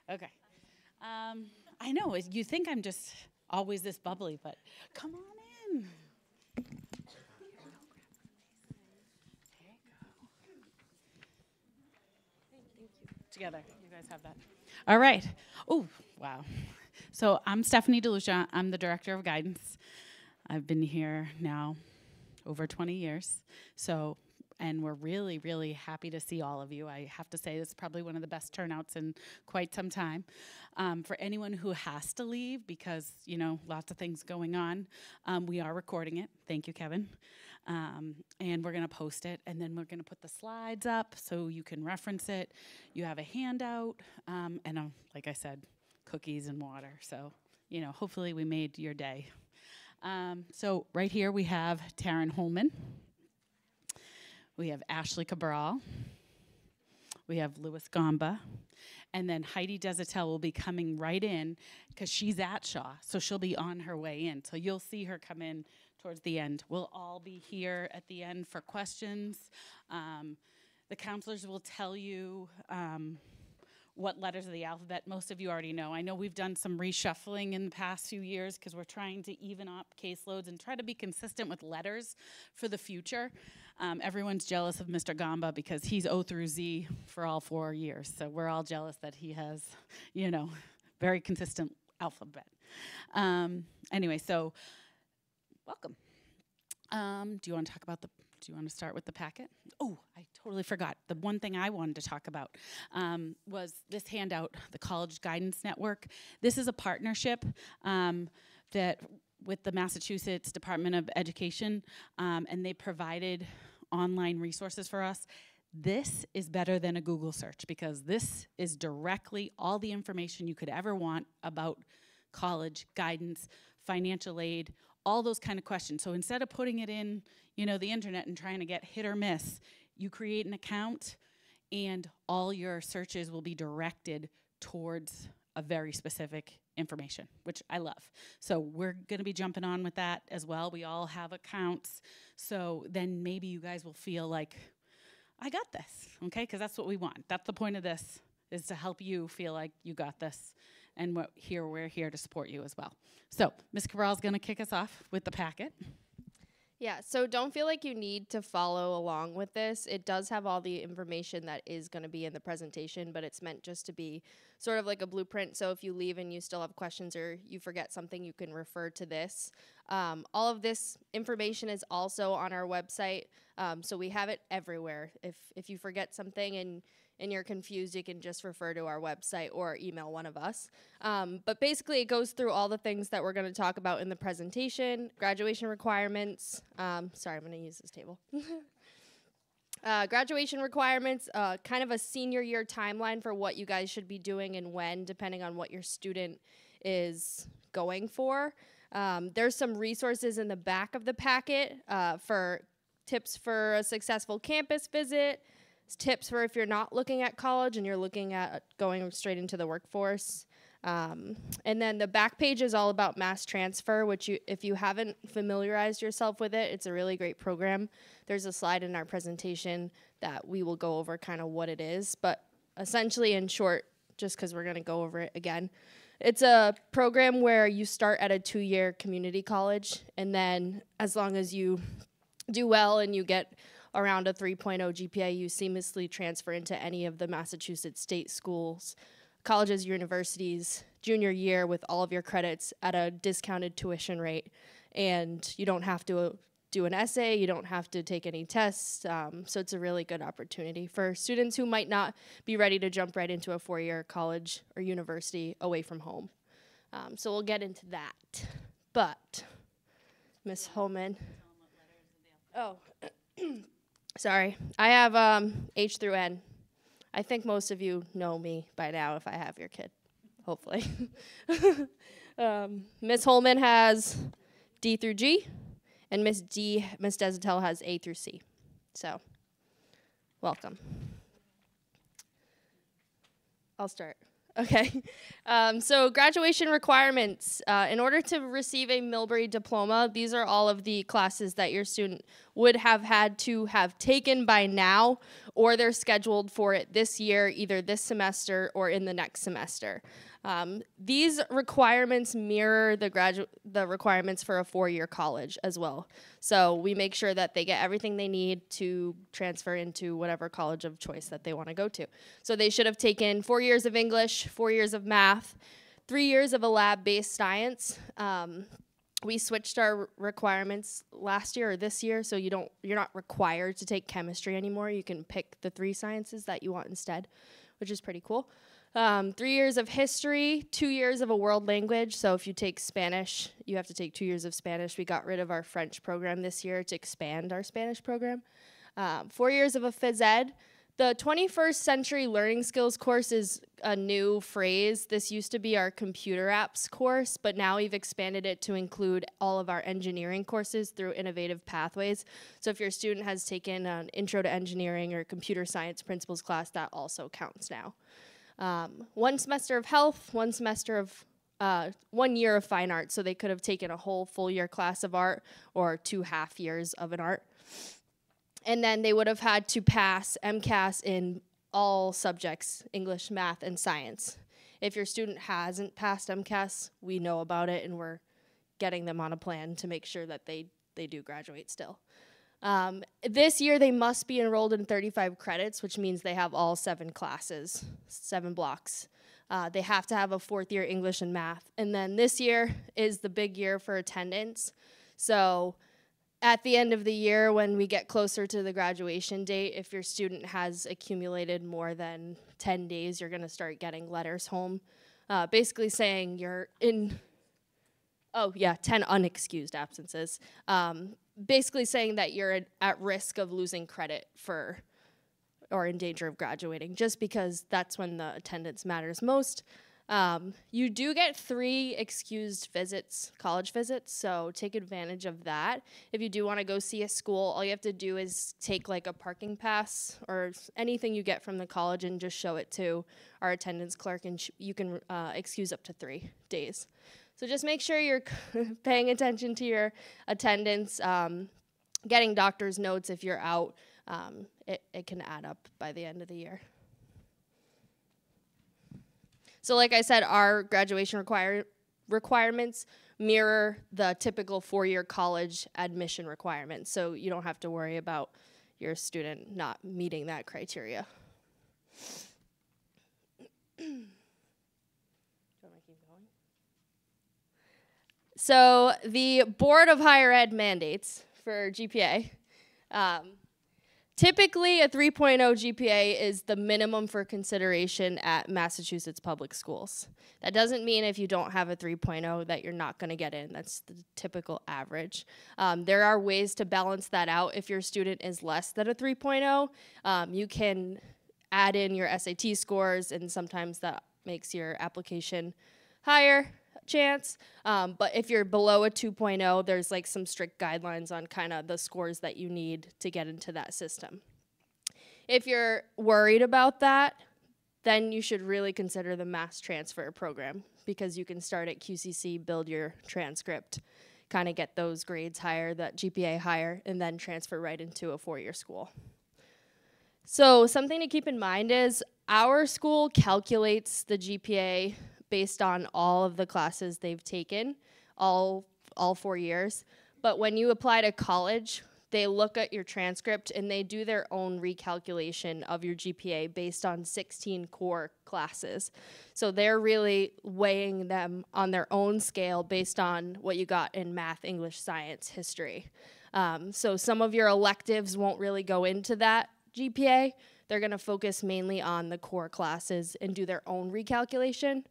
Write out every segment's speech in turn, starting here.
Okay. I know, you think I'm just always this bubbly, but come on in. Together, you guys have that. All right. Oh, wow. So I'm Stephanie DeLucia. I'm the Director of Guidance. I've been here now over 20 years. So, and we're really, really happy to see all of you. I have to say, this is probably one of the best turnouts in quite some time. For anyone who has to leave, because, you know, lots of things going on, we are recording it. Thank you, Kevin. And we're going to post it, and then we're going to put the slides up so you can reference it. You have a handout, and like I said, cookies and water. So, you know, hopefully we made your day. So right here we have Taryn Holman. We have Ashley Cabral. We have Louis Gamba. And then Heidi Desatel will be coming right in because she's at Shaw. So she'll be on her way in. So you'll see her come in towards the end. We'll all be here at the end for questions. The counselors will tell you what letters of the alphabet. Most of you already know. I know we've done some reshuffling in the past few years because we're trying to even up caseloads and try to be consistent with letters for the future. Everyone's jealous of Mr. Gamba because he's O through Z for all 4 years. So we're all jealous that he has, you know, very consistent alphabet. Anyway, so welcome. Do you want to talk about do you want to start with the packet? Oh, I totally forgot. The one thing I wanted to talk about was this handout, the College Guidance Network. This is a partnership that with the Massachusetts Department of Education, and they provided online resources for us. This is better than a Google search because this is directly all the information you could ever want about college, guidance, financial aid, all those kind of questions. So instead of putting it in, you know, the internet and trying to get hit or miss, you create an account and all your searches will be directed towards a very specific information, which I love. So we're gonna be jumping on with that as well. We all have accounts. So then maybe you guys will feel like, I got this, okay? Because that's what we want. That's the point of this, is to help you feel like you got this. And we're here to support you as well. So Ms. Cabral is going to kick us off with the packet. Yeah, so don't feel like you need to follow along with this. It does have all the information that is going to be in the presentation, but it's meant just to be sort of like a blueprint. So if you leave and you still have questions or you forget something, you can refer to this. All of this information is also on our website, so we have it everywhere. If you forget something and you're confused, you can just refer to our website or email one of us. But basically, it goes through all the things that we're going to talk about in the presentation, graduation requirements. Sorry, I'm going to use this table. Graduation requirements, kind of a senior year timeline for what you guys should be doing and when, depending on what your student is going for. There's some resources in the back of the packet for tips for a successful campus visit, tips for if you're not looking at college and you're looking at going straight into the workforce. And then the back page is all about mass transfer, which if you haven't familiarized yourself with it, it's a really great program. There's a slide in our presentation that we will go over kind of what it is. But essentially, in short, just because we're going to go over it again, it's a program where you start at a 2-year community college, and then as long as you do well and you get around a 3.0 GPA, you seamlessly transfer into any of the Massachusetts state schools, colleges, universities, junior year with all of your credits at a discounted tuition rate. And you don't have to do an essay, you don't have to take any tests, so it's a really good opportunity for students who might not be ready to jump right into a 4-year college or university away from home. So we'll get into that. But, Ms. Holman. Oh, sorry. I have H through N. I think most of you know me by now if I have your kid, hopefully. Ms. Holman has D through G, and Ms. Desatel has A through C. So, welcome. I'll start. Okay. So graduation requirements. In order to receive a Millbury diploma, these are all of the classes that your student would have had to have taken by now, or they're scheduled for it this year, either this semester or in the next semester. These requirements mirror the requirements for a 4-year college as well. So we make sure that they get everything they need to transfer into whatever college of choice that they want to go to. So they should have taken 4 years of English, 4 years of math, 3 years of a lab-based science. We switched our requirements last year or this year, so you're not required to take chemistry anymore. You can pick the 3 sciences that you want instead, which is pretty cool. 3 years of history, 2 years of a world language. So if you take Spanish, you have to take 2 years of Spanish. We got rid of our French program this year to expand our Spanish program. 4 years of a phys ed. The 21st Century Learning Skills course is a new phrase. This used to be our computer apps course, but now we've expanded it to include all of our engineering courses through Innovative Pathways. So if your student has taken an Intro to Engineering or Computer Science Principles class, that also counts now. 1 semester of health, 1 semester of 1 year of fine arts, so they could have taken a whole full year class of art or 2 half years of an art. And then they would have had to pass MCAS in all subjects, English, math, and science. If your student hasn't passed MCAS, we know about it, and we're getting them on a plan to make sure that they do graduate still. This year, they must be enrolled in 35 credits, which means they have all 7 classes, 7 blocks. They have to have a 4th year English and math. And then this year is the big year for attendance. So at the end of the year, when we get closer to the graduation date, if your student has accumulated more than 10 days, you're going to start getting letters home, basically saying you're in, 10 unexcused absences, basically saying that you're at risk of losing credit for or in danger of graduating, just because that's when the attendance matters most. You do get 3 excused visits, college visits, so take advantage of that. If you do want to go see a school, all you have to do is take like a parking pass or anything you get from the college and just show it to our attendance clerk, and you can excuse up to 3 days. So just make sure you're paying attention to your attendance, getting doctor's notes if you're out. It can add up by the end of the year. So like I said, our graduation requirements mirror the typical 4-year college admission requirements, so you don't have to worry about your student not meeting that criteria. So the Board of Higher Ed mandates for GPA. Typically, a 3.0 GPA is the minimum for consideration at Massachusetts public schools. That doesn't mean if you don't have a 3.0 that you're not going to get in. That's the typical average. There are ways to balance that out. If your student is less than a 3.0, you can add in your SAT scores, and sometimes that makes your application higher chance. But if you're below a 2.0, there's like some strict guidelines on kind of the scores that you need to get into that system. If you're worried about that, then you should really consider the mass transfer program, because you can start at QCC, build your transcript, kind of get those grades higher, that GPA higher, and then transfer right into a 4-year school. So something to keep in mind is our school calculates the GPA based on all of the classes they've taken, all 4 years. But when you apply to college, they look at your transcript and they do their own recalculation of your GPA based on 16 core classes. So they're really weighing them on their own scale based on what you got in math, English, science, history. So some of your electives won't really go into that GPA. They're going to focus mainly on the core classes and do their own recalculation.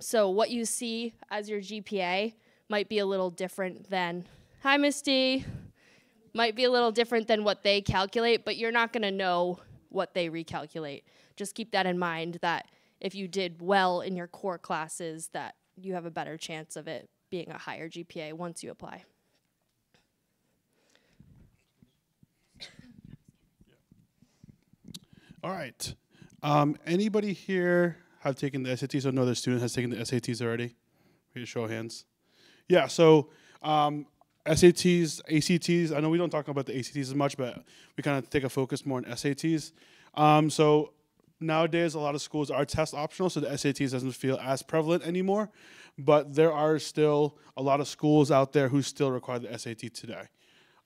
So what you see as your GPA might be a little different than, hi Misty, might be a little different than what they calculate, but you're not going to know what they recalculate. Just keep that in mind, that if you did well in your core classes, that you have a better chance of it being a higher GPA once you apply. All right. Anybody here have taken the SATs or know their student has taken the SATs already? Please show of hands. Yeah, so I SATs, ACTs. I know we don't talk about the ACTs as much, but we kind of take a focus more on SATs. So nowadays, a lot of schools are test optional, so the SATs doesn't feel as prevalent anymore. But there are still a lot of schools out there who still require the SAT today.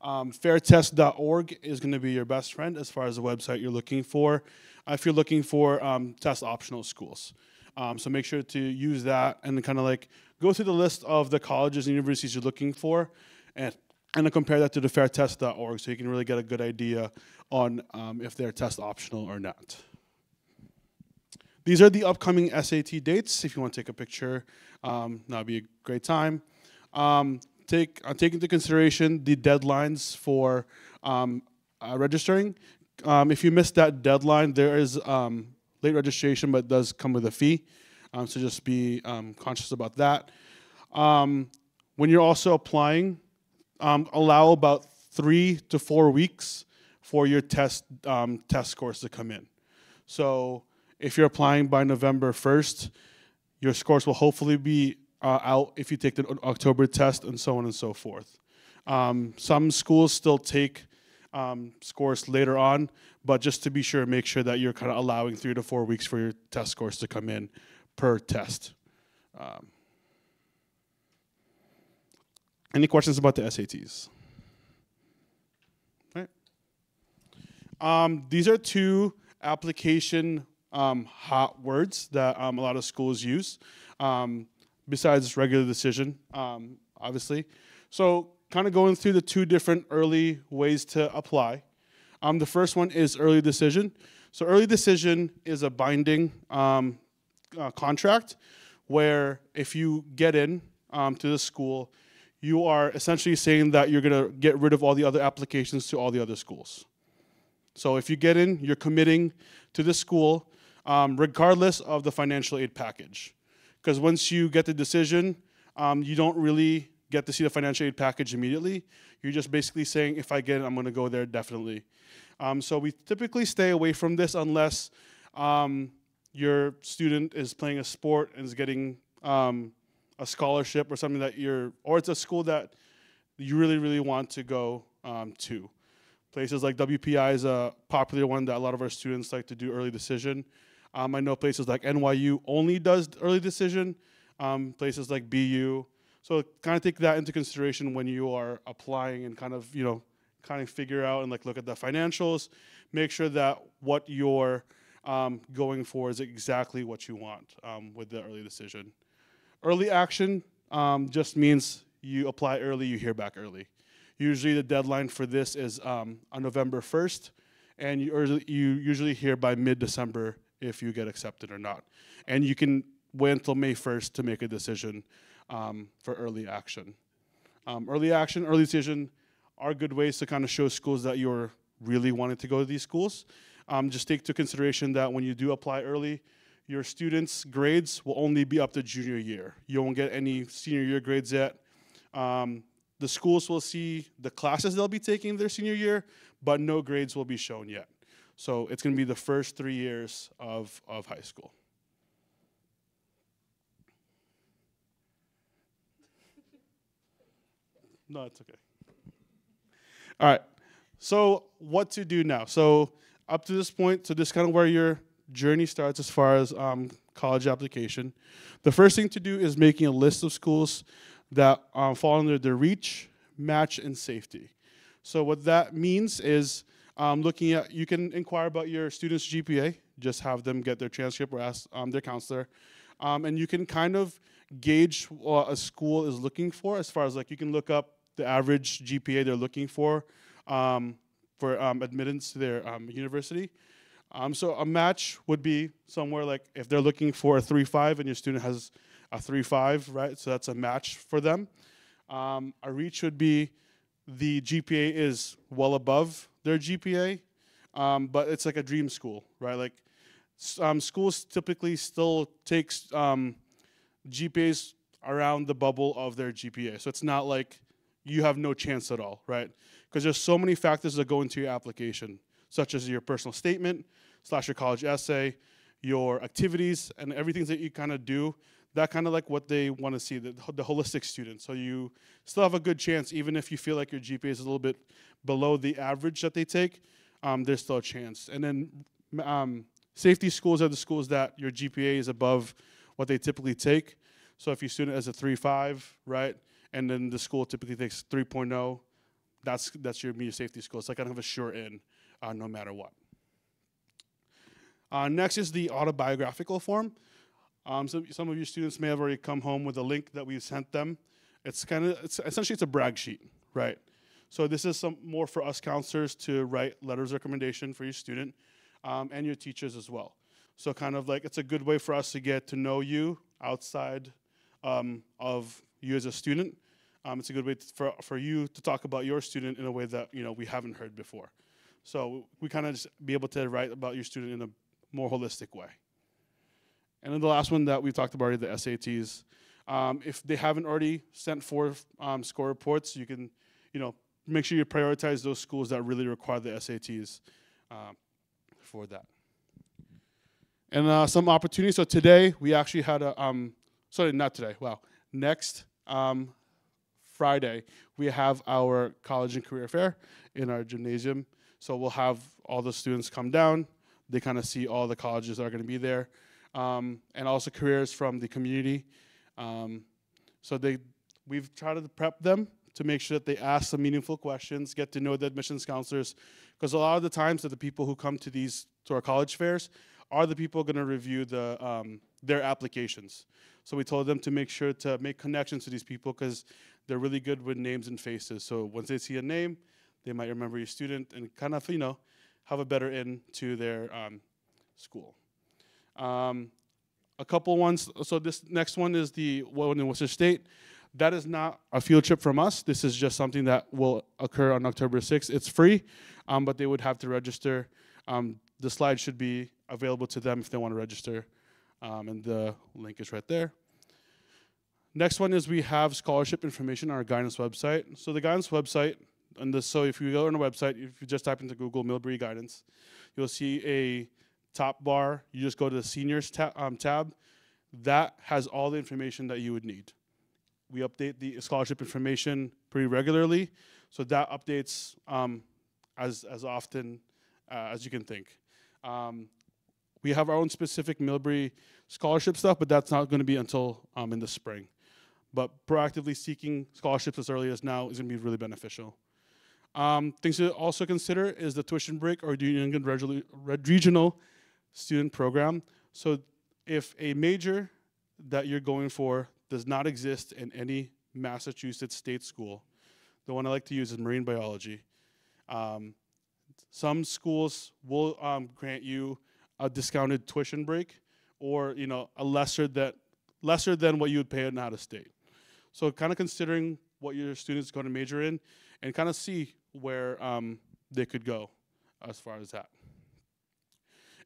Fairtest.org is going to be your best friend as far as the website you're looking for. If you're looking for test optional schools. So make sure to use that and kind of like go through the list of the colleges and universities you're looking for and then compare that to the fairtest.org so you can really get a good idea on if they're test optional or not. These are the upcoming SAT dates. If you want to take a picture, that'd be a great time. Take into consideration the deadlines for registering. If you missed that deadline, there is late registration, but it does come with a fee. So just be conscious about that. When you're also applying, allow about 3 to 4 weeks for your test scores to come in. So if you're applying by November 1st, your scores will hopefully be out if you take the October test and so on and so forth. Some schools still take scores later on, but just to be sure, make sure that you're kind of allowing 3 to 4 weeks for your test scores to come in per test. Any questions about the SATs? All right. These are 2 application hot words that a lot of schools use, besides regular decision, obviously. So kind of going through the 2 different early ways to apply. The first one is early decision. So early decision is a binding contract where if you get in to the school, you are essentially saying that you're going to get rid of all the other applications to all the other schools. So if you get in, you're committing to the school regardless of the financial aid package. Because once you get the decision, you don't really get to see the financial aid package immediately. You're just basically saying, if I get it, I'm going to go there definitely. So we typically stay away from this unless your student is playing a sport and is getting a scholarship or something that or it's a school that you really, really want to go to. Places like WPI is a popular one that a lot of our students like to do early decision. I know places like NYU only does early decision, places like BU. So kind of take that into consideration when you are applying and kind of, figure out and like look at the financials. Make sure that what you're going for is exactly what you want with the early decision. Early action just means you apply early, you hear back early. Usually the deadline for this is on November 1st, and you usually hear by mid-December if you get accepted or not. And you can wait until May 1st to make a decision for early action. Early action, early decision are good ways to kind of show schools that you're really wanting to go to these schools. Just take into consideration that when you do apply early, your students' grades will only be up to junior year. You won't get any senior year grades yet. The schools will see the classes they'll be taking their senior year, but no grades will be shown yet. So it's going to be the first 3 years of high school. No, it's okay. All right. So what to do now? So up to this point, so this is kind of where your journey starts as far as college application. The first thing to do is making a list of schools that fall under the reach, match, and safety. So what that means is looking at, you can inquire about your student's GPA, just have them get their transcript or ask their counselor. And you can kind of gauge what a school is looking for as far as like you can look up the average GPA they're looking for admittance to their university. So a match would be somewhere like if they're looking for a 3.5 and your student has a 3.5, right? So that's a match for them. A reach would be the GPA is well above their GPA, but it's like a dream school, right? Like schools typically still takes GPAs around the bubble of their GPA. So it's not like you have no chance at all, right? Because there's so many factors that go into your application, such as your personal statement / your college essay, your activities, and everything that you kind of do. That kind of like what they want to see, the holistic student. So you still have a good chance, even if you feel like your GPA is a little bit below the average that they take, there's still a chance. And then safety schools are the schools that your GPA is above what they typically take. So if your student has a 3.5, right, and then the school typically takes 3.0, that's your media safety school. It's like kind of a sure in, no matter what. Next is the autobiographical form. So some of your students may have already come home with a link that we sent them. Essentially it's a brag sheet, right? So this is some more for us counselors to write letters of recommendation for your student and your teachers as well. So kind of like it's a good way for us to get to know you outside of you as a student. It's a good way for you to talk about your student in a way that we haven't heard before. So we kind of just be able to write about your student in a more holistic way. And then the last one that we talked about are the SATs. If they haven't already sent forth score reports, you can, make sure you prioritize those schools that really require the SATs for that. And some opportunities. So today we actually had not today. Wow. Next Friday we have our college and career fair in our gymnasium. So we'll have all the students come down. They kind of see all the colleges that are going to be there. And also careers from the community. So we've tried to prep them to make sure that they ask some meaningful questions, get to know the admissions counselors, because a lot of the times that the people who come to our college fairs are the people going to review their applications. So we told them to make sure to make connections to these people because they're really good with names and faces. So once they see a name, they might remember your student and kind of have a better in to their school. A couple ones. So this next one is the one in Worcester State. That is not a field trip from us. This is just something that will occur on October 6th. It's free, but they would have to register. The slide should be available to them if they want to register, and the link is right there. Next one is we have scholarship information on our guidance website. So the guidance website, so if you go on the website, if you just type into Google Millbury Guidance, you'll see a top bar. You just go to the seniors tab. That has all the information that you would need. We update the scholarship information pretty regularly, so that updates as often as you can think. We have our own specific Millbury scholarship stuff, but that's not going to be until in the spring. But proactively seeking scholarships as early as now is going to be really beneficial. Things to also consider is the tuition break or New England regional student program. So if a major that you're going for does not exist in any Massachusetts state school, the one I like to use is marine biology. Some schools will grant you a discounted tuition break or a lesser than what you would pay in out of state. So kind of considering what your student's going to major in and kind of see where they could go as far as that.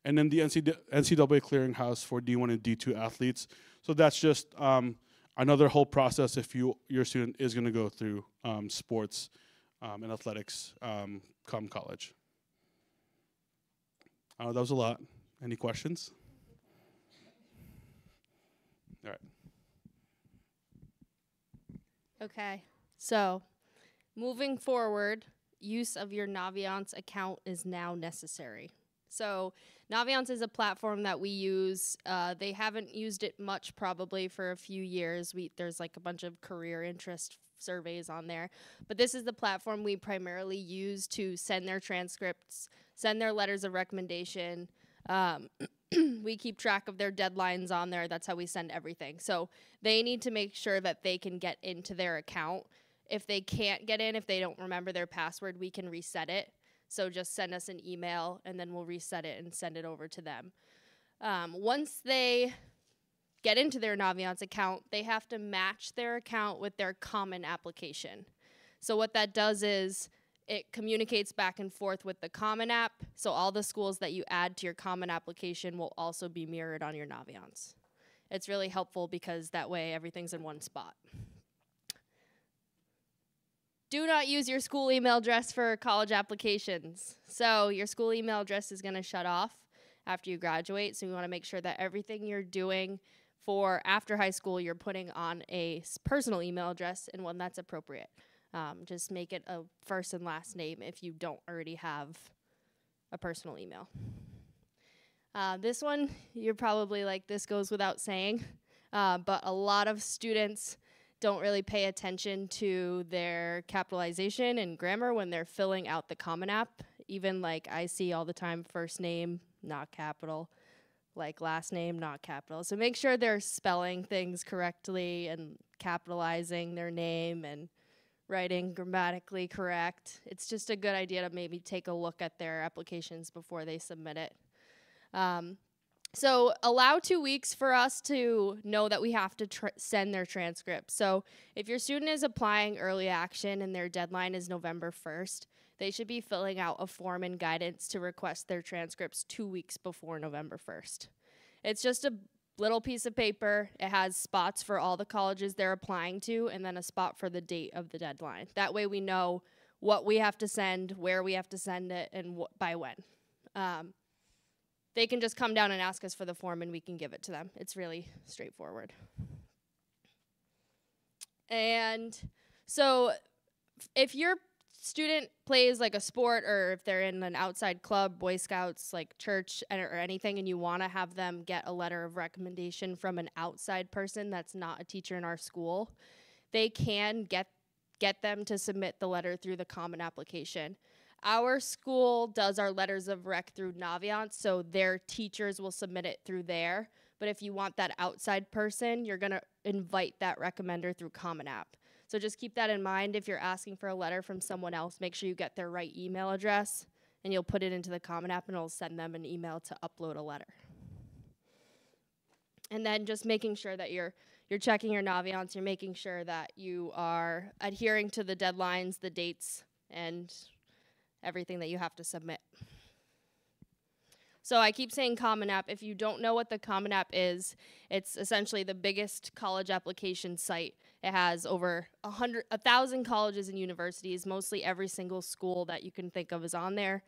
And then the NCAA clearinghouse for D1 and D2 athletes. So that's just another whole process if your student is going to go through sports and athletics come college. That was a lot. Any questions? All right. Okay, so moving forward, use of your Naviance account is now necessary. So Naviance is a platform that we use. They haven't used it much probably for a few years. There's like a bunch of career interest surveys on there. But this is the platform we primarily use to send their transcripts, send their letters of recommendation. We keep track of their deadlines on there. That's how we send everything. So they need to make sure that they can get into their account. If they can't get in, if they don't remember their password, we can reset it. So just send us an email, and then we'll reset it and send it over to them. Once they get into their Naviance account, they have to match their account with their common application. So what that does is it communicates back and forth with the Common App, so all the schools that you add to your Common application will also be mirrored on your Naviance. It's really helpful because that way everything's in one spot. Do not use your school email address for college applications. So your school email address is going to shut off after you graduate. So we want to make sure that everything you're doing for after high school, you're putting on a personal email address and one that's appropriate. Just make it a first and last name if you don't already have a personal email. This one, you're probably like, this goes without saying, but a lot of students don't really pay attention to their capitalization and grammar when they're filling out the Common App. Even like I see all the time, first name, not capital, like last name, not capital. So make sure they're spelling things correctly and capitalizing their name and writing grammatically correct. It's just a good idea to maybe take a look at their applications before they submit it. So allow 2 weeks for us to know that we have to send their transcript. So if your student is applying early action and their deadline is November 1st, they should be filling out a form and guidance to request their transcripts 2 weeks before November 1st. It's just a little piece of paper. It has spots for all the colleges they're applying to and then a spot for the date of the deadline. That way we know what we have to send, where we have to send it, and by when. They can just come down and ask us for the form and we can give it to them. It's really straightforward. And so if your student plays like a sport or if they're in an outside club, Boy Scouts, like church or anything, and you want to have them get a letter of recommendation from an outside person that's not a teacher in our school, they can get them to submit the letter through the Common Application. Our school does our letters of rec through Naviance, so their teachers will submit it through there. But if you want that outside person, you're going to invite that recommender through Common App. So just keep that in mind. If you're asking for a letter from someone else, make sure you get their right email address, and you'll put it into the Common App, and it'll send them an email to upload a letter. And then just making sure that you're checking your Naviance, you're making sure that you are adhering to the deadlines, the dates, and everything that you have to submit. So I keep saying Common App. If you don't know what the Common App is, it's essentially the biggest college application site. It has over 1,000 colleges and universities. Mostly every single school that you can think of is on there.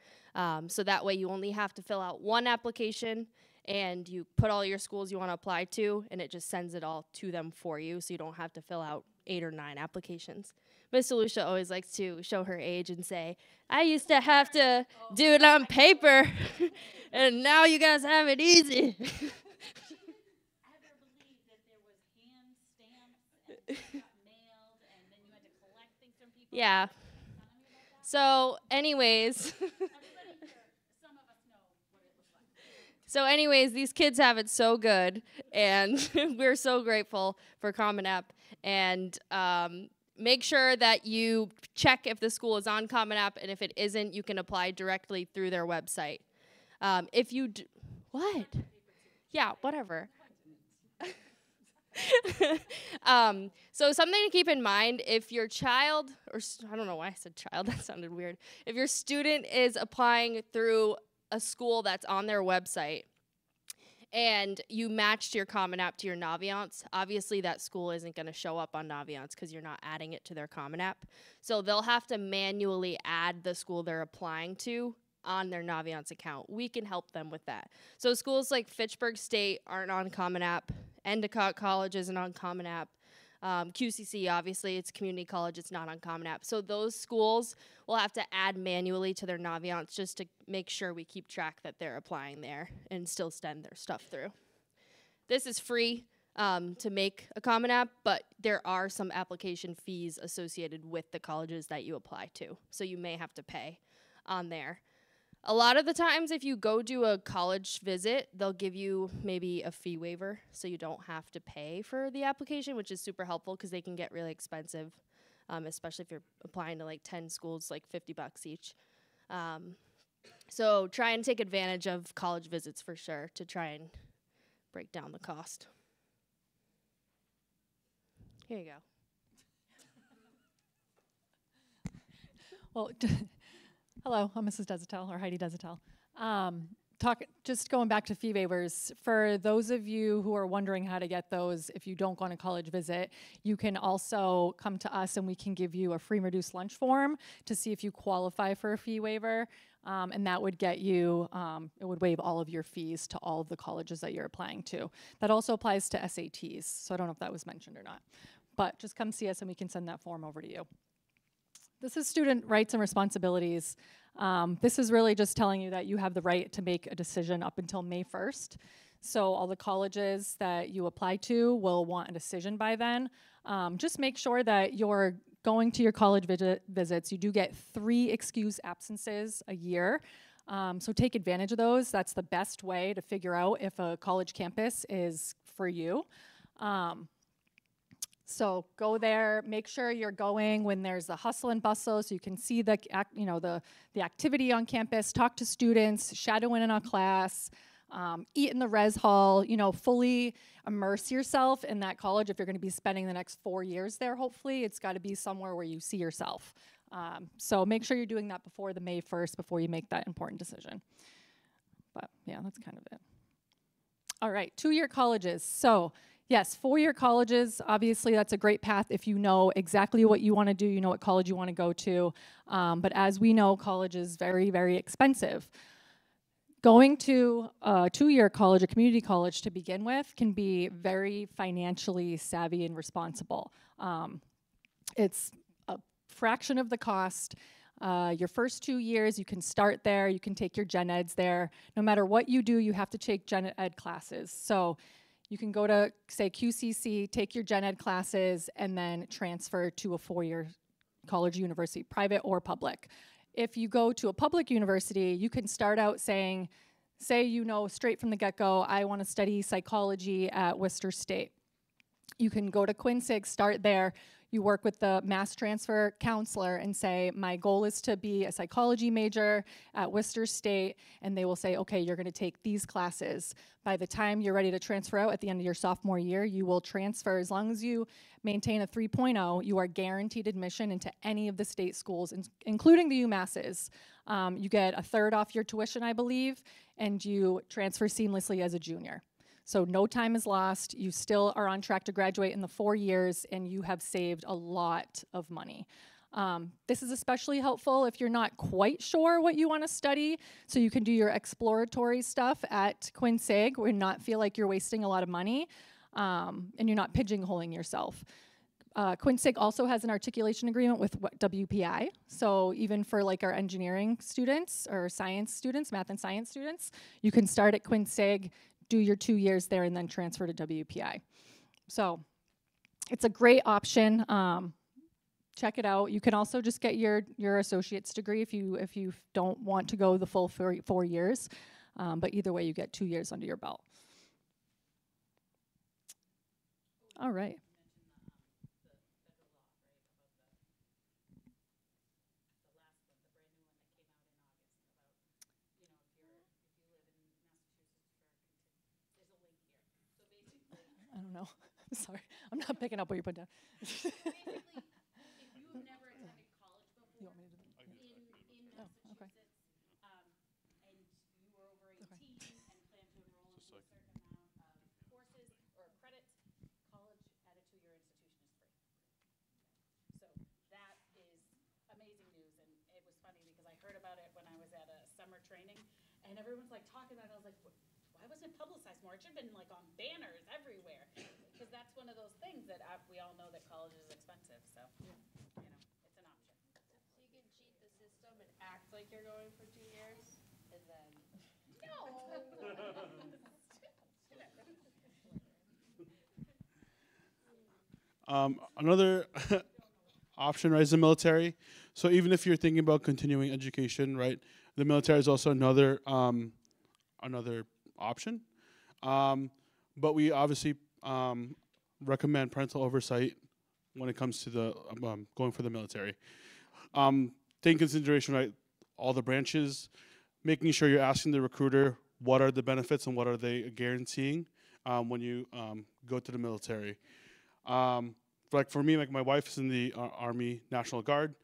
So that way you only have to fill out one application and you put all your schools you want to apply to, and it just sends it all to them for you, so you don't have to fill out 8 or 9 applications. Miss Lucia always likes to show her age and say, I used to have to do it on paper, and now you guys have it easy. Ever believed that there was hand stamps and they got mailed and then you had to collect things from people? Yeah. So anyways, so anyways, these kids have it so good, and we're so grateful for Common App. And make sure that you check if the school is on Common App, and if it isn't, you can apply directly through their website. If you what? Yeah, whatever. So something to keep in mind, if your child, or I don't know why I said child, that sounded weird. If your student is applying through a school that's on their website, and you matched your Common App to your Naviance, obviously that school isn't going to show up on Naviance because you're not adding it to their Common App. So they'll have to manually add the school they're applying to on their Naviance account. We can help them with that. So schools like Fitchburg State aren't on Common App. Endicott College isn't on Common App. QCC, obviously, it's a community college. It's not on Common App. So those schools will have to add manually to their Naviance just to make sure we keep track that they're applying there and still send their stuff through. This is free to make a Common App, but there are some application fees associated with the colleges that you apply to. So you may have to pay on there. A lot of the times, if you go do a college visit, they'll give you maybe a fee waiver so you don't have to pay for the application, which is super helpful because they can get really expensive, especially if you're applying to like 10 schools, like $50 each. So try and take advantage of college visits for sure to try and break down the cost. Here you go. Well, hello, I'm Mrs. Desatel, or Heidi Desatel. Just going back to fee waivers, for those of you who are wondering how to get those, if you don't go on a college visit, you can also come to us and we can give you a free and reduced lunch form to see if you qualify for a fee waiver. And that would get you, it would waive all of your fees to all of the colleges that you're applying to. That also applies to SATs, so I don't know if that was mentioned or not. But just come see us and we can send that form over to you. This is student rights and responsibilities. This is really just telling you that you have the right to make a decision up until May 1st. So all the colleges that you apply to will want a decision by then. Just make sure that you're going to your college visits. You do get 3 excused absences a year. So take advantage of those. That's the best way to figure out if a college campus is for you. So go there, make sure you're going when there's the hustle and bustle so you can see the activity on campus, talk to students, shadow in a class, eat in the res hall, fully immerse yourself in that college. If you're gonna be spending the next 4 years there, hopefully, it's gotta be somewhere where you see yourself. So make sure you're doing that before the May 1st, before you make that important decision. But yeah, that's kind of it. All right, 2-year colleges. So yes, 4-year colleges, obviously that's a great path if you know exactly what you want to do, you know what college you want to go to. But as we know, college is very, very expensive. Going to a 2-year college, a community college to begin with, can be very financially savvy and responsible. It's a fraction of the cost. Your first 2 years, you can start there, you can take your gen eds there. No matter what you do, you have to take gen ed classes. So you can go to, say, QCC, take your gen ed classes, and then transfer to a 4-year college university, private or public. If you go to a public university, you can start out saying, say straight from the get-go, I want to study psychology at Worcester State. You can go to Quinsig, start there. You work with the mass transfer counselor and say, my goal is to be a psychology major at Worcester State, and they will say, okay, you're gonna take these classes. By the time you're ready to transfer out at the end of your sophomore year, you will transfer. As long as you maintain a 3.0, you are guaranteed admission into any of the state schools, including the UMasses. You get 1/3 off your tuition, I believe, and you transfer seamlessly as a junior. So no time is lost, you still are on track to graduate in the 4 years, and you have saved a lot of money. This is especially helpful if you're not quite sure what you want to study, so you can do your exploratory stuff at Quinsig, where you not feel like you're wasting a lot of money, and you're not pigeonholing yourself. Quinsig also has an articulation agreement with WPI, so even for like our engineering students or science students, math and science students, you can start at Quinsig, do your 2 years there, and then transfer to WPI. So it's a great option. Check it out. You can also just get your associate's degree if you don't want to go the full 4 years. But either way, you get 2 years under your belt. All right. I don't know. I'm sorry. I'm not picking up what you put down. Basically, if you've never attended college before You want me to do that? in Massachusetts, and you were over 18 and plan to enroll into a certain amount of courses or credits, college at a 2-year institution is free. So that is amazing news, and it was funny because I heard about it when I was at a summer training, and everyone's like talking about it. I was like, why wasn't it publicized more? It should have been like on banners everywhere, because that's one of those things that we all know that college is expensive. So, it's an option. So you can cheat the system and act like you're going for 2 years, and then Another option, right, is the military. So even if you're thinking about continuing education, right, the military is also another option. But we obviously recommend parental oversight when it comes to the going for the military. Take into consideration, right, all the branches, making sure you're asking the recruiter what are the benefits and what are they guaranteeing when you go to the military. Like for me, like my wife is in the Army National Guard,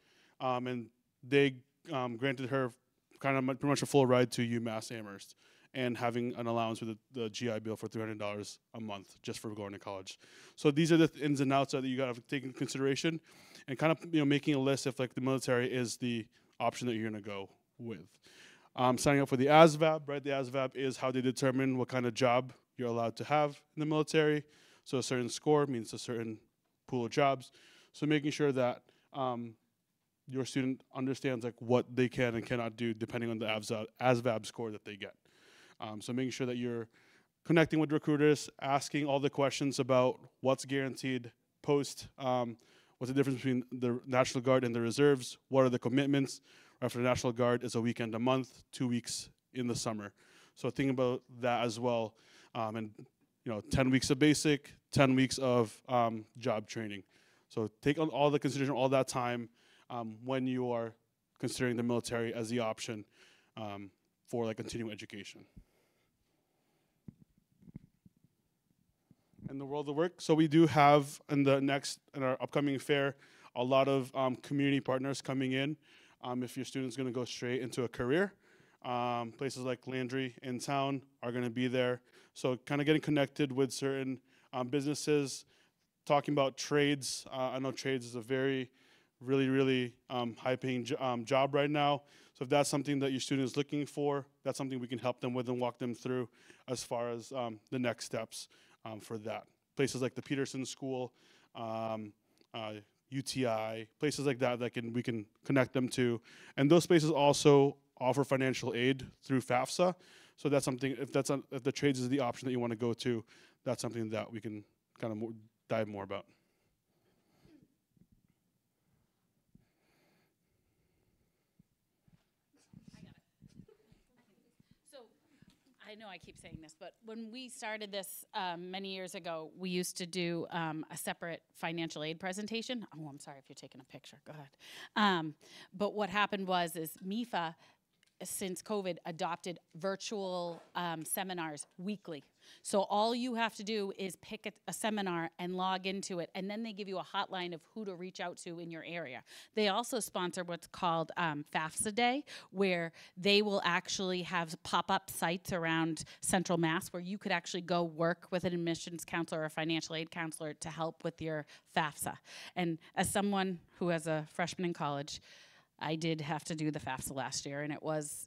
and they granted her kind of pretty much a full ride to UMass Amherst, and having an allowance with the GI Bill for $300 a month just for going to college. So these are the ins and outs that you got to take into consideration, and kind of making a list if like the military is the option that you're going to go with. Signing up for the ASVAB, right? The ASVAB is how they determine what kind of job you're allowed to have in the military. So a certain score means a certain pool of jobs. So making sure that your student understands like what they can and cannot do depending on the ASVAB score that they get. So making sure that you're connecting with recruiters, asking all the questions about what's guaranteed post, what's the difference between the National Guard and the reserves, what are the commitments. For the National Guard, it's a weekend a month, 2 weeks in the summer. So think about that as well. And 10 weeks of basic, 10 weeks of job training. So take on all the consideration, all that time when you are considering the military as the option for like continuing education. In the world of work, so we do have in our upcoming fair a lot of community partners coming in. If your student's going to go straight into a career, places like Landry in town are going to be there. So kind of getting connected with certain businesses, talking about trades. I know trades is a really high-paying job right now. So if that's something that your student is looking for, that's something we can help them with and walk them through as far as the next steps for that. Places like the Peterson School, UTI, places like that we can connect them to. And those places also offer financial aid through FAFSA. So that's something, if the trades is the option that you want to go to, that's something that we can kind of dive more about. I know I keep saying this, but when we started this many years ago, we used to do a separate financial aid presentation. Oh, I'm sorry if you're taking a picture. Go ahead. But what happened was MIFA, since COVID, adopted virtual seminars weekly. So all you have to do is pick a seminar and log into it, and then they give you a hotline of who to reach out to in your area. They also sponsor what's called FAFSA Day, where they will actually have pop-up sites around Central Mass where you could actually go work with an admissions counselor or a financial aid counselor to help with your FAFSA. And as someone who is a freshman in college, I did have to do the FAFSA last year, and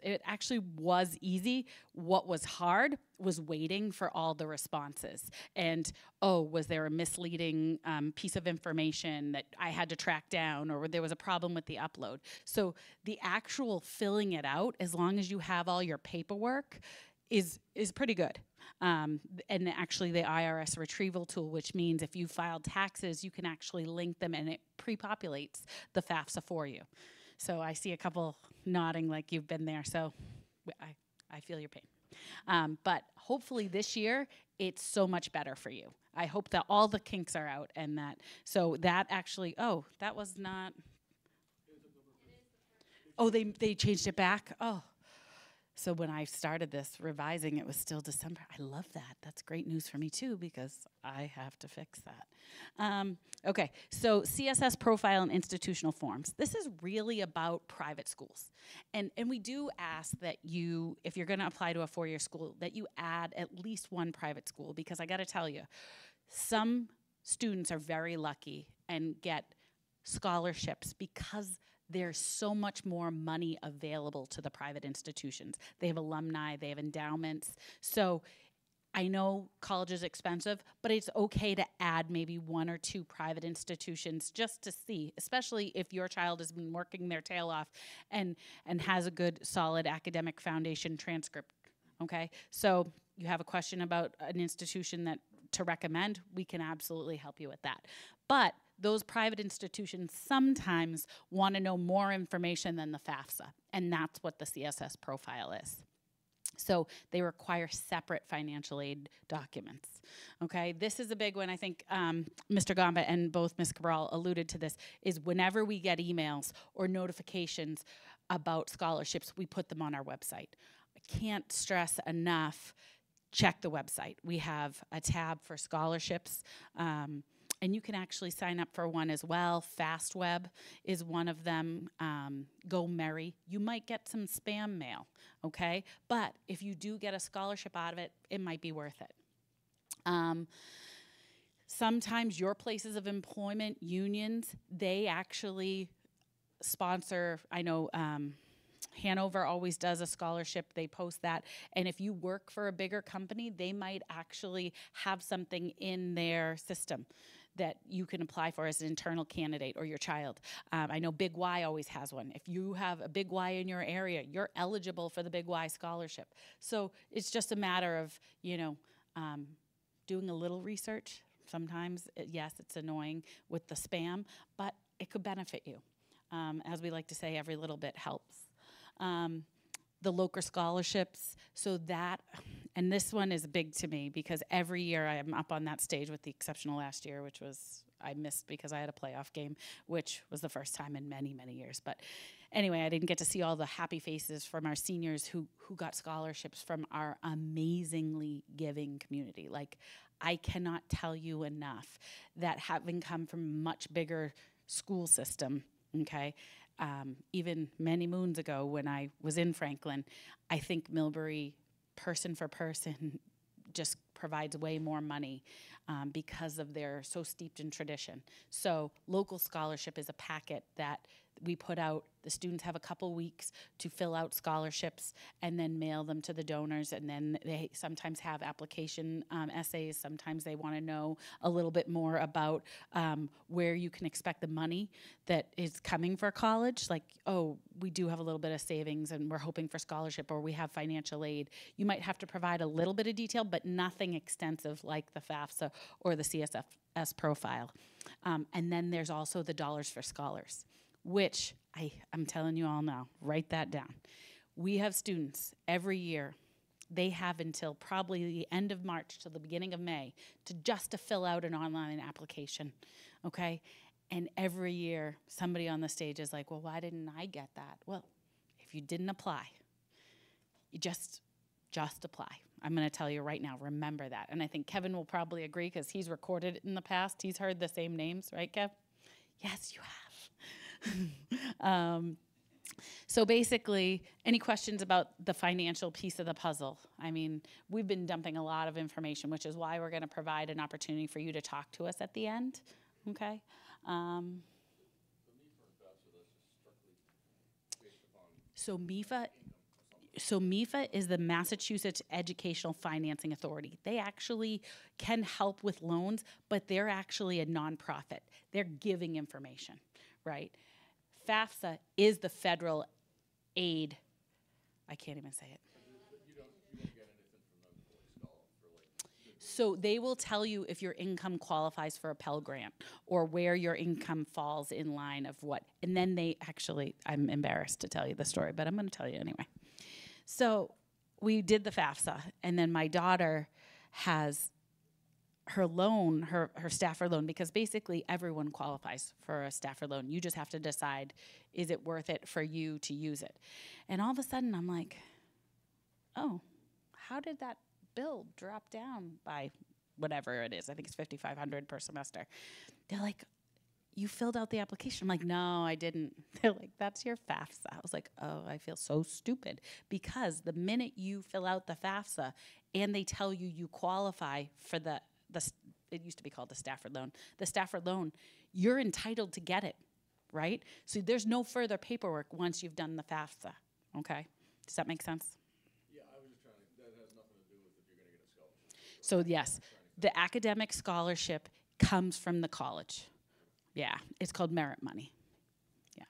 it actually was easy. What was hard was waiting for all the responses. And, was there a misleading piece of information that I had to track down, or there was a problem with the upload? So the actual filling it out, as long as you have all your paperwork, is pretty good. And actually the IRS retrieval tool, which means if you filed taxes, you can actually link them, and it pre-populates the FAFSA for you. So I see a couple nodding like you've been there, so I feel your pain. But hopefully this year, it's so much better for you. I hope that all the kinks are out and so that actually, that was not, they changed it back? Oh. So when I started this revising, it was still December. I love that. That's great news for me too, because I have to fix that. Okay, so CSS profile and institutional forms. This is really about private schools. And we do ask that you, if you're gonna apply to a four-year school, that you add at least one private school, because I gotta tell you, some students are very lucky and get scholarships because there's so much more money available to the private institutions. They have alumni, they have endowments. So I know college is expensive, but it's okay to add maybe one or two private institutions just to see, especially if your child has been working their tail off and has a good, solid academic foundation transcript, okay? So you have a question about an institution to recommend, we can absolutely help you with that. But those private institutions sometimes want to know more information than the FAFSA, and that's what the CSS profile is. So they require separate financial aid documents, okay? This is a big one. I think Mr. Gamba and both Ms. Cabral alluded to this, is whenever we get emails or notifications about scholarships, we put them on our website. I can't stress enough, check the website. We have a tab for scholarships, and you can actually sign up for one as well. FastWeb is one of them. GoMerry. You might get some spam mail, okay? But if you do get a scholarship out of it, it might be worth it. Sometimes your places of employment, unions, they actually sponsor, I know Hanover always does a scholarship. They post that. And if you work for a bigger company, they might actually have something in their system that you can apply for as an internal candidate or your child. I know Big Y always has one. If you have a Big Y in your area, you're eligible for the Big Y scholarship. So it's just a matter of, doing a little research. Sometimes, yes, it's annoying with the spam, but it could benefit you. As we like to say, every little bit helps. The Locher scholarships, so that, and this one is big to me because every year I am up on that stage, with the exception of last year, which was, I missed because I had a playoff game, which was the first time in many, many years. But anyway, I didn't get to see all the happy faces from our seniors who got scholarships from our amazingly giving community. Like, I cannot tell you enough that having come from a much bigger school system, okay, even many moons ago when I was in Franklin, I think Millbury, person for person, just provides way more money because of they're so steeped in tradition. So local scholarship is a packet that we put out. The students have a couple weeks to fill out scholarships and then mail them to the donors, and then they sometimes have application essays. Sometimes they want to know a little bit more about where you can expect the money that is coming for college. Like, oh, we do have a little bit of savings and we're hoping for scholarship, or we have financial aid. You might have to provide a little bit of detail, but nothing extensive like the FAFSA or the CSFS profile. And then there's also the Dollars for Scholars, which I'm telling you all now, write that down. We have students every year. They have until probably the end of March to the beginning of May to fill out an online application, okay? And every year, somebody on the stage is like, well, why didn't I get that? Well, if you didn't apply, you just apply. I'm going to tell you right now, remember that. And I think Kevin will probably agree because he's recorded it in the past. He's heard the same names, right, Kev? Yes, you have. So basically, any questions about the financial piece of the puzzle? I mean, we've been dumping a lot of information, which is why we're going to provide an opportunity for you to talk to us at the end, okay? So MEFA is the Massachusetts Educational Financing Authority. They actually can help with loans, but they're actually a nonprofit. They're giving information, right? FAFSA is the federal aid. I can't even say it. So they will tell you if your income qualifies for a Pell Grant or where your income falls in line of what. And then they actually, I'm embarrassed to tell you the story, but I'm going to tell you anyway. So we did the FAFSA, and then my daughter has her loan, her Stafford loan, because basically everyone qualifies for a Stafford loan. You just have to decide, is it worth it for you to use it? And all of a sudden I'm like, oh, how did that bill drop down by whatever it is? I think it's $5,500 per semester. They're like, you filled out the application. I'm like, no, I didn't. They're like, that's your FAFSA. I was like, oh, I feel so stupid. Because the minute you fill out the FAFSA and they tell you you qualify for the it used to be called the Stafford loan, you're entitled to get it, right? So there's no further paperwork once you've done the FAFSA, okay? Does that make sense? Yeah, I was just trying to, that has nothing to do with if you're going to get a scholarship. So yes, the academic scholarship comes from the college. Yeah, it's called merit money. Yeah.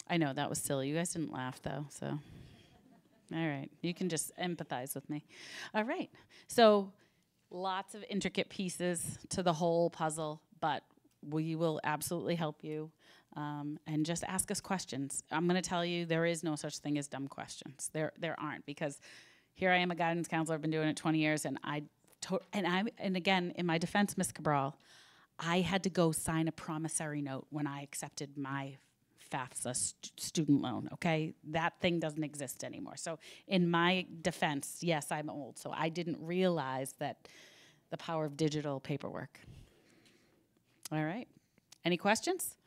I know, that was silly. You guys didn't laugh, though, so. All right, you can just empathize with me. All right, so lots of intricate pieces to the whole puzzle, but we will absolutely help you. And just ask us questions. I'm going to tell you, there is no such thing as dumb questions. There aren't, because here I am, a guidance counselor. I've been doing it 20 years, and and again, in my defense, Ms. Cabral, I had to go sign a promissory note when I accepted my FAFSA student loan, okay? That thing doesn't exist anymore. So in my defense, yes, I'm old, so I didn't realize that the power of digital paperwork. All right, any questions?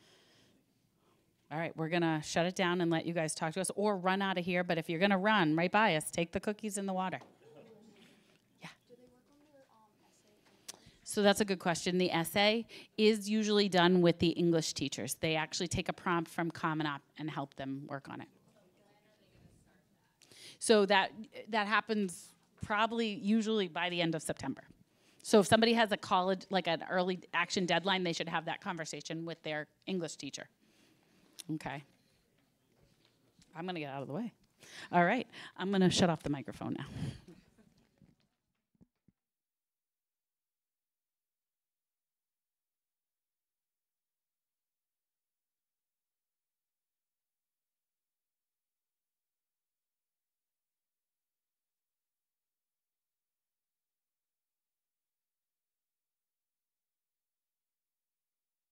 All right, we're gonna shut it down and let you guys talk to us, or run out of here, but if you're gonna run right by us, take the cookies and the water. Yeah. So that's a good question. The essay is usually done with the English teachers. They actually take a prompt from Common App and help them work on it. So that happens probably usually by the end of September. So if somebody has a college, like an early action deadline, they should have that conversation with their English teacher. Okay. I'm going to get out of the way. All right. I'm going to shut off the microphone now.